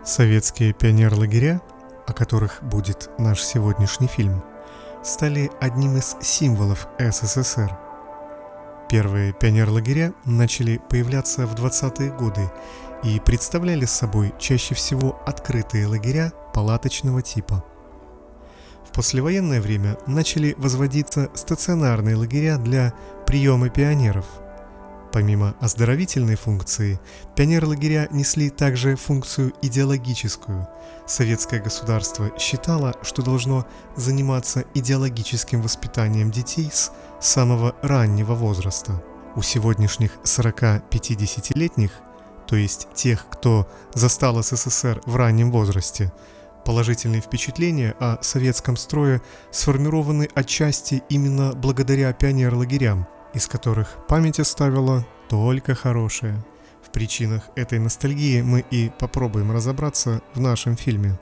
Советские пионерлагеря, о которых будет наш сегодняшний фильм, стали одним из символов СССР. Первые пионерлагеря начали появляться в 20-е годы и представляли собой чаще всего открытые лагеря палаточного типа. В послевоенное время начали возводиться стационарные лагеря для приема пионеров. Помимо оздоровительной функции, пионерлагеря несли также функцию идеологическую. Советское государство считало, что должно заниматься идеологическим воспитанием детей с самого раннего возраста. У сегодняшних 40-50-летних, то есть тех, кто застал СССР в раннем возрасте, положительные впечатления о советском строе сформированы отчасти именно благодаря пионерлагерям, из которых память оставила только хорошее. В причинах этой ностальгии мы и попробуем разобраться в нашем фильме.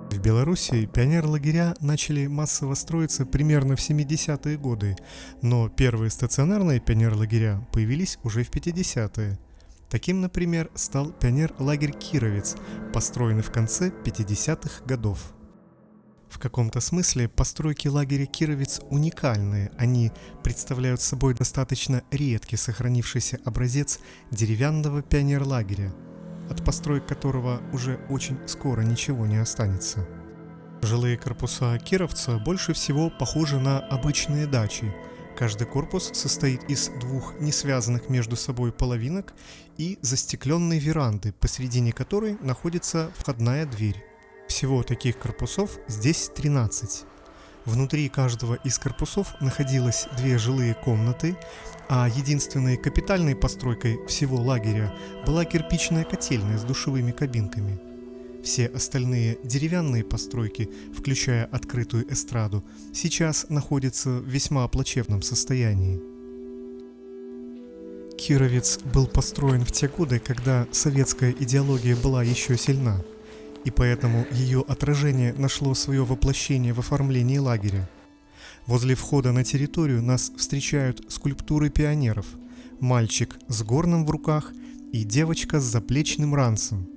В Белоруссии пионерлагеря начали массово строиться примерно в 70-е годы, но первые стационарные пионерлагеря появились уже в 50-е. Таким, например, стал пионерлагерь «Кировец», построенный в конце 50-х годов. В каком-то смысле постройки лагеря «Кировец» уникальные, они представляют собой достаточно редкий сохранившийся образец деревянного пионерлагеря, от построек которого уже очень скоро ничего не останется. Жилые корпуса кировца больше всего похожи на обычные дачи. Каждый корпус состоит из двух несвязанных между собой половинок и застекленной веранды, посредине которой находится входная дверь. Всего таких корпусов здесь 13. Внутри каждого из корпусов находилось две жилые комнаты, а единственной капитальной постройкой всего лагеря была кирпичная котельная с душевыми кабинками. Все остальные деревянные постройки, включая открытую эстраду, сейчас находятся в весьма плачевном состоянии. Кировец был построен в те годы, когда советская идеология была еще сильна, и поэтому ее отражение нашло свое воплощение в оформлении лагеря. Возле входа на территорию нас встречают скульптуры пионеров, мальчик с горном в руках и девочка с заплечным ранцем.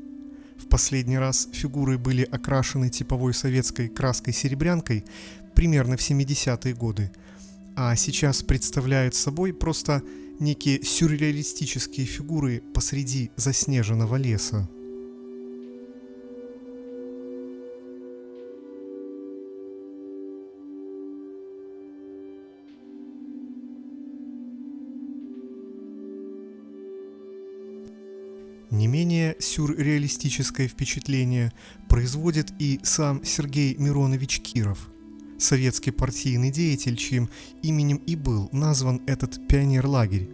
В последний раз фигуры были окрашены типовой советской краской-серебрянкой примерно в 70-е годы, а сейчас представляют собой просто некие сюрреалистические фигуры посреди заснеженного леса. Не менее сюрреалистическое впечатление производит и сам Сергей Миронович Киров, советский партийный деятель, чьим именем и был назван этот пионерлагерь.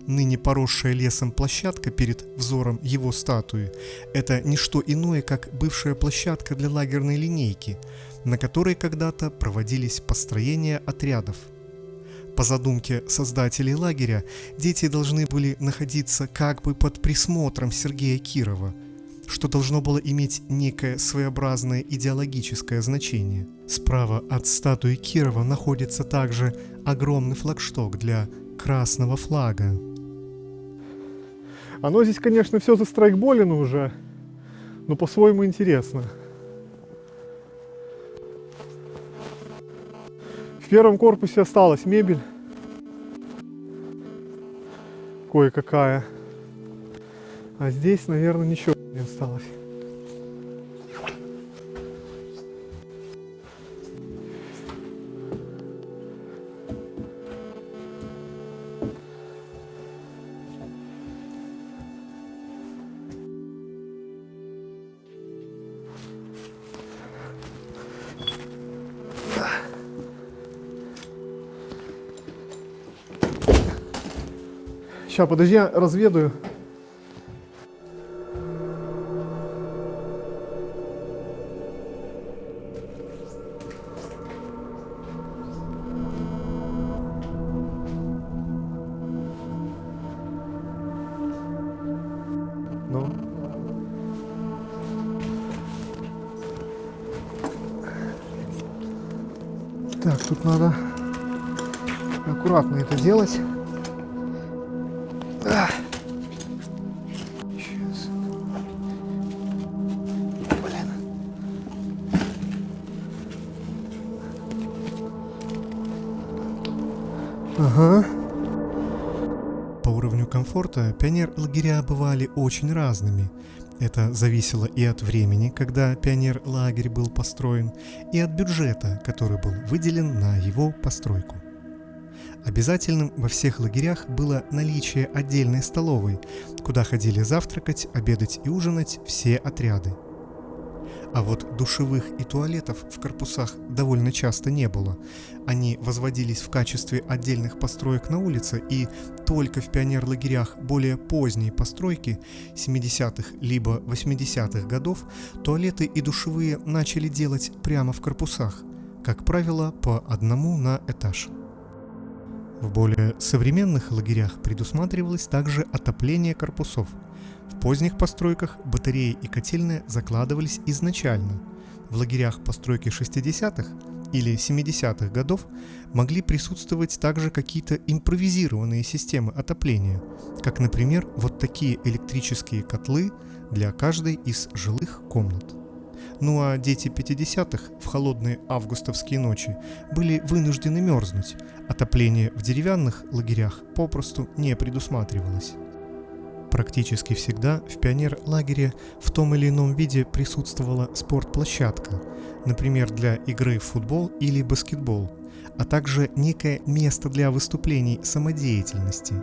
Ныне поросшая лесом площадка перед взором его статуи – это не что иное, как бывшая площадка для лагерной линейки, на которой когда-то проводились построения отрядов. По задумке создателей лагеря, дети должны были находиться как бы под присмотром Сергея Кирова, что должно было иметь некое своеобразное идеологическое значение. Справа от статуи Кирова находится также огромный флагшток для красного флага. Оно здесь, конечно, все застрайкболено уже, но по-своему интересно. В первом корпусе осталась мебель кое-какая, а здесь, наверное, ничего не осталось. Сейчас, подожди, я разведаю. Ну. Так, тут надо аккуратно это делать. Сейчас. Блин. Ага. По уровню комфорта пионер-лагеря бывали очень разными. Это зависело и от времени, когда пионер-лагерь был построен, и от бюджета, который был выделен на его постройку. Обязательным во всех лагерях было наличие отдельной столовой, куда ходили завтракать, обедать и ужинать все отряды. А вот душевых и туалетов в корпусах довольно часто не было. Они возводились в качестве отдельных построек на улице, и только в пионер-лагерях более поздней постройки 70-х либо 80-х годов туалеты и душевые начали делать прямо в корпусах, как правило, по одному на этаж. В более современных лагерях предусматривалось также отопление корпусов. В поздних постройках батареи и котельные закладывались изначально. В лагерях постройки 60-х или 70-х годов могли присутствовать также какие-то импровизированные системы отопления, как, например, вот такие электрические котлы для каждой из жилых комнат. Ну а дети 50-х в холодные августовские ночи были вынуждены мерзнуть. Отопление в деревянных лагерях попросту не предусматривалось. Практически всегда в пионер-лагере в том или ином виде присутствовала спортплощадка, например, для игры в футбол или баскетбол, а также некое место для выступлений самодеятельности.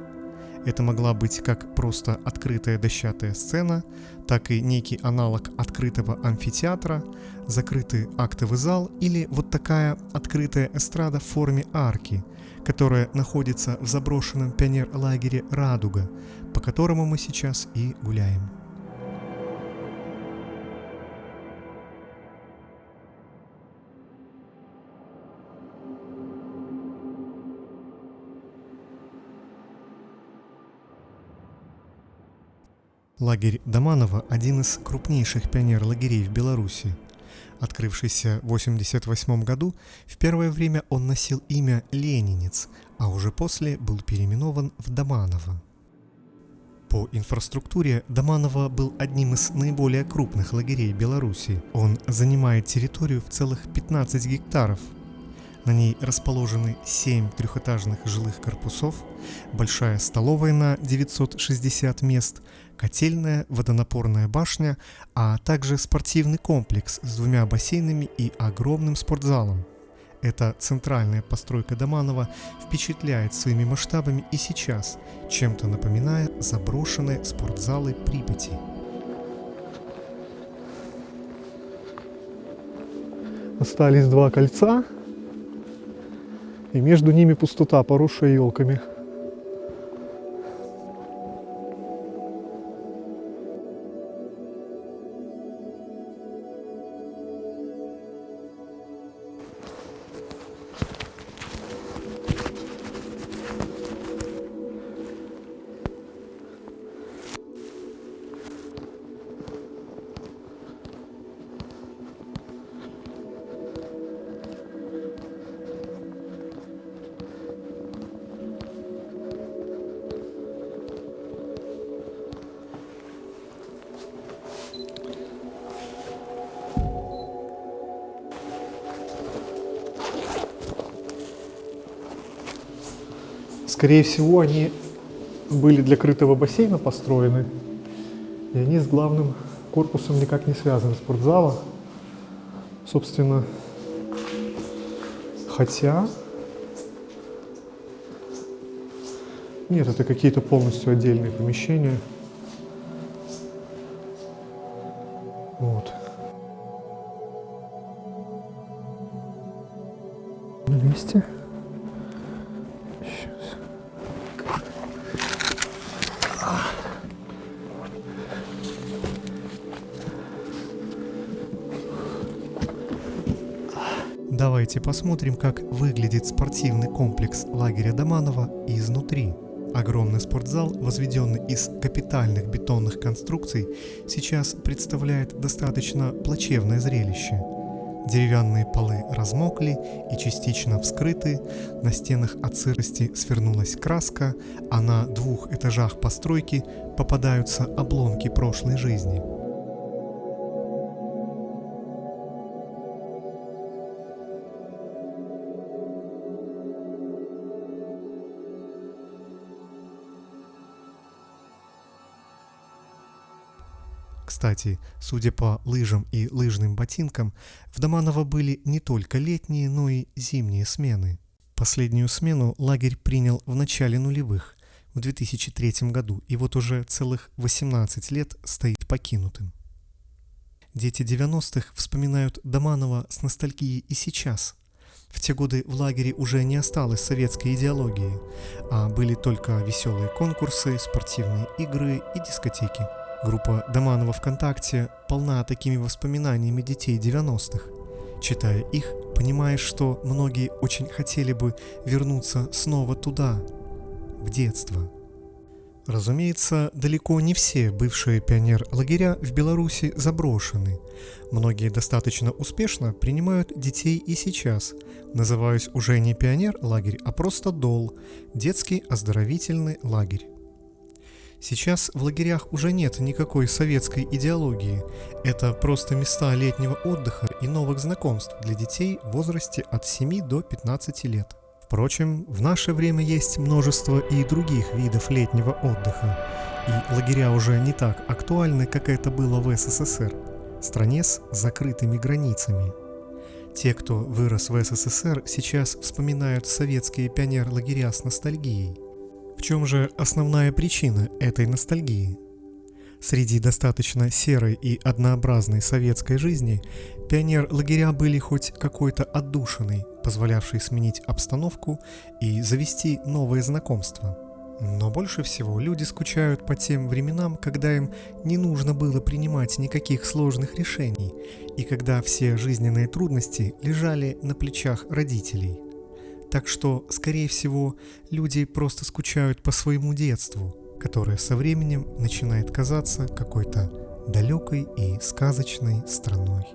Это могла быть как просто открытая дощатая сцена, так и некий аналог открытого амфитеатра, закрытый актовый зал или вот такая открытая эстрада в форме арки, которая находится в заброшенном пионер-лагере «Радуга», по которому мы сейчас и гуляем. Лагерь Доманово – один из крупнейших пионер-лагерей в Беларуси. Открывшийся в 1988 году, в первое время он носил имя Ленинец, а уже после был переименован в Доманово. По инфраструктуре Доманово был одним из наиболее крупных лагерей Беларуси. Он занимает территорию в целых 15 гектаров. На ней расположены 7 трехэтажных жилых корпусов, большая столовая на 960 мест, котельная, водонапорная башня, а также спортивный комплекс с 2 бассейнами и огромным спортзалом. Эта центральная постройка Доманово впечатляет своими масштабами и сейчас, чем-то напоминая заброшенные спортзалы Припяти. Остались 2 кольца, и между ними пустота, поросшая елками. Скорее всего, они были для крытого бассейна построены, и они с главным корпусом никак не связаны, спортзала. Собственно, хотя... Нет, это какие-то полностью отдельные помещения. Вот. На месте. Сейчас. Давайте посмотрим, как выглядит спортивный комплекс лагеря Доманово изнутри. Огромный спортзал, возведенный из капитальных бетонных конструкций, сейчас представляет достаточно плачевное зрелище. Деревянные полы размокли и частично вскрыты, на стенах от сырости свернулась краска, а на 2 этажах постройки попадаются обломки прошлой жизни. Кстати, судя по лыжам и лыжным ботинкам, в Доманово были не только летние, но и зимние смены. Последнюю смену лагерь принял в начале нулевых, в 2003 году, и вот уже целых 18 лет стоит покинутым. Дети 90-х вспоминают Доманово с ностальгией и сейчас. В те годы в лагере уже не осталось советской идеологии, а были только веселые конкурсы, спортивные игры и дискотеки. Группа Доманово ВКонтакте полна такими воспоминаниями детей 90-х. Читая их, понимаешь, что многие очень хотели бы вернуться снова туда, в детство. Разумеется, далеко не все бывшие пионер-лагеря в Беларуси заброшены. Многие достаточно успешно принимают детей и сейчас, называясь уже не пионер-лагерь, а просто ДОЛ – детский оздоровительный лагерь. Сейчас в лагерях уже нет никакой советской идеологии. Это просто места летнего отдыха и новых знакомств для детей в возрасте от 7 до 15 лет. Впрочем, в наше время есть множество и других видов летнего отдыха, и лагеря уже не так актуальны, как это было в СССР, стране с закрытыми границами. Те, кто вырос в СССР, сейчас вспоминают советские пионер-лагеря с ностальгией. В чем же основная причина этой ностальгии? Среди достаточно серой и однообразной советской жизни пионер-лагеря были хоть какой-то отдушиной, позволявшей сменить обстановку и завести новые знакомства. Но больше всего люди скучают по тем временам, когда им не нужно было принимать никаких сложных решений, и когда все жизненные трудности лежали на плечах родителей. Так что, скорее всего, люди просто скучают по своему детству, которое со временем начинает казаться какой-то далекой и сказочной страной.